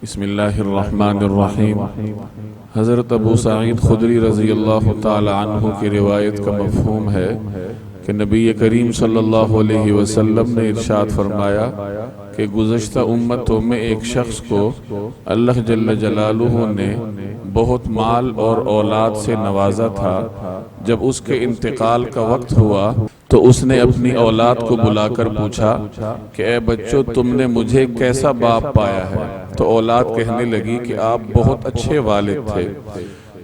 بسم اللہ الرحمن الرحیم۔ حضرت ابو سعید خدری رضی اللہ تعالی عنہ کی روایت کا مفہوم ہے کہ نبی کریم صلی اللہ علیہ وسلم نے ارشاد فرمایا کہ گزشتہ امتوں میں ایک شخص کو اللہ جل جلالہ نے بہت مال اور اولاد سے نوازا تھا۔ جب اس کے انتقال کا وقت ہوا تو اس نے اپنی اولاد کو بلا کر پوچھا کہ اے بچوں، تم نے مجھے کیسا باپ پایا ہے؟ تو اولاد کہنے لگی کہ آپ بہت اچھے والد تھے۔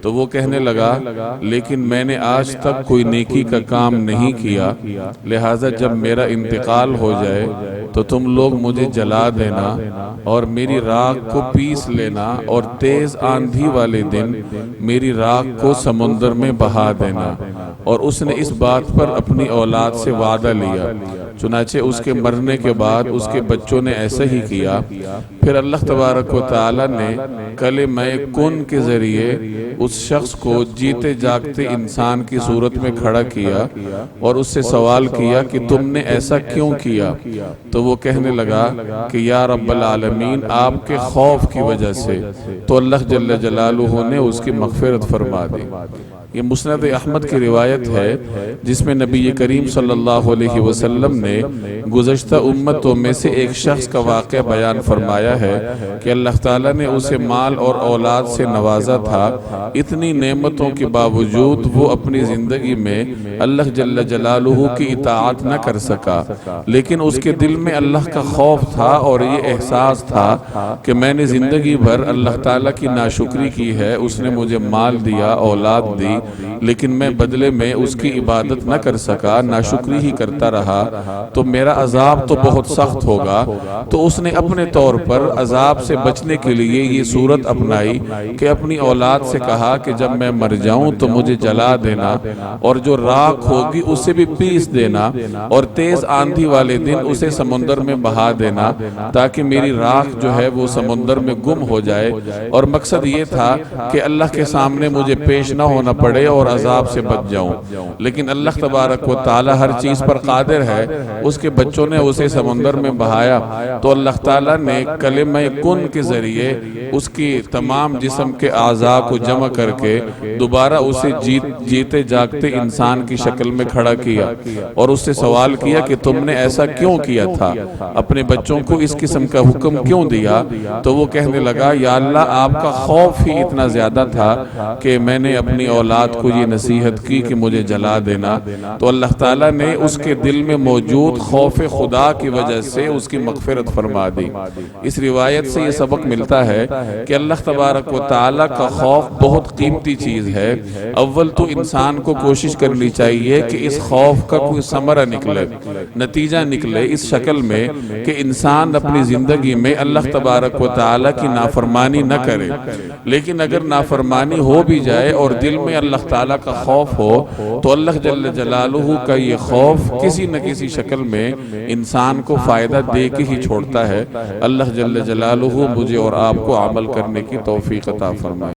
تو وہ کہنے لگا لیکن میں نے آج تک کوئی نیکی کا کام نہیں کیا، لہٰذا جب میرا انتقال ہو جائے تو تم لوگ مجھے جلا دینا اور میری راکھ کو پیس لینا اور تیز آندھی والے دن میری راکھ کو سمندر میں بہا دینا۔ اور اس نے اس بات پر اپنی اولاد سے وعدہ لیا، چنانچہ اس کے مرنے کے بعد اس کے بچوں نے ایسا ہی کیا۔ پھر اللہ تبارک و تعالی نے کلمہ کن کے ذریعے اس شخص کو جیتے جاگتے انسان کی صورت میں کھڑا کیا اور اس سے سوال کیا کہ تم نے ایسا کیوں کیا؟ تو وہ کہنے لگا کہ یا رب العالمین، آپ کے خوف کی وجہ سے۔ تو اللہ جل جلالہ نے اس کی مغفرت فرما دی۔ یہ مسند احمد کی روایت ہے جس میں نبی کریم صلی اللہ علیہ وسلم نے گزشتہ امتوں میں سے ایک شخص کا واقعہ بیان فرمایا ہے کہ اللہ تعالیٰ نے اسے مال اور اولاد سے نوازا تھا۔ اتنی نعمتوں کے باوجود وہ اپنی زندگی میں اللہ جل جلالہ کی اطاعت نہ کر سکا، لیکن اس کے دل میں اللہ کا خوف تھا اور یہ احساس تھا کہ میں نے زندگی بھر اللہ تعالیٰ کی ناشکری کی ہے۔ اس نے مجھے مال دیا، اولاد دی، لیکن میں بدلے میں اس کی عبادت نہ کر سکا، ناشکری ہی کرتا رہا، تو میرا عذاب تو بہت سخت ہوگا۔ تو اس نے اپنے طور پر عذاب سے بچنے کے لیے یہ صورت اپنائی کہ اپنی اولاد سے کہا کہ جب میں مر جاؤں تو مجھے جلا دینا اور جو راکھ ہوگی اسے بھی پیس دینا اور تیز آندھی والے دن اسے سمندر میں بہا دینا تاکہ میری راکھ جو ہے وہ سمندر میں گم ہو جائے۔ اور مقصد یہ تھا کہ اللہ کے سامنے مجھے پیش نہ ہونا پڑے اور عذاب سے بچ جاؤں۔ لیکن اللہ تبارک و تعالی ہر چیز پر قادر ہے۔ اس کے بچوں نے اسے سمندر میں بہایا تو اللہ تعالی نے کلمہ کن کے ذریعے اس کی تمام جسم کے اعضاء کو جمع کر کے دوبارہ اسے جیتے جاگتے انسان کی شکل میں کھڑا کیا اور اس سے سوال کیا کہ تم نے ایسا کیوں کیا تھا؟ اپنے بچوں کو اس قسم کا حکم کیوں دیا؟ تو وہ کہنے لگا یا اللہ، آپ کا خوف ہی اتنا زیادہ تھا کہ میں نے اپنی اولاد کو یہ نصیحت کی کہ مجھے جلا دینا۔ تو اللہ تعالیٰ نے اس کے دل میں موجود خوف خدا کی وجہ سے اس کی مغفرت فرما دی۔ اس روایت سے یہ سبق ملتا ہے کہ اللہ تبارک و تعالیٰ کا خوف بہت قیمتی چیز ہے۔ اول تو انسان کو کوشش کرنی چاہیے کہ اس خوف کا کوئی ثمرہ نکلے، نتیجہ نکلے اس شکل میں کہ انسان اپنی زندگی میں اللہ تبارک و تعالیٰ کی نافرمانی نہ کرے۔ لیکن اگر نافرمانی ہو بھی جائے اور دل میں اللہ تعالیٰ کا خوف ہو تو اللہ جل جلالہ کا یہ خوف کسی نہ کسی شکل میں انسان کو فائدہ دے کے ہی چھوڑتا ہے۔ اللہ جل جلالہ مجھے اور آپ کو عمل کرنے کی توفیق عطا فرمائے۔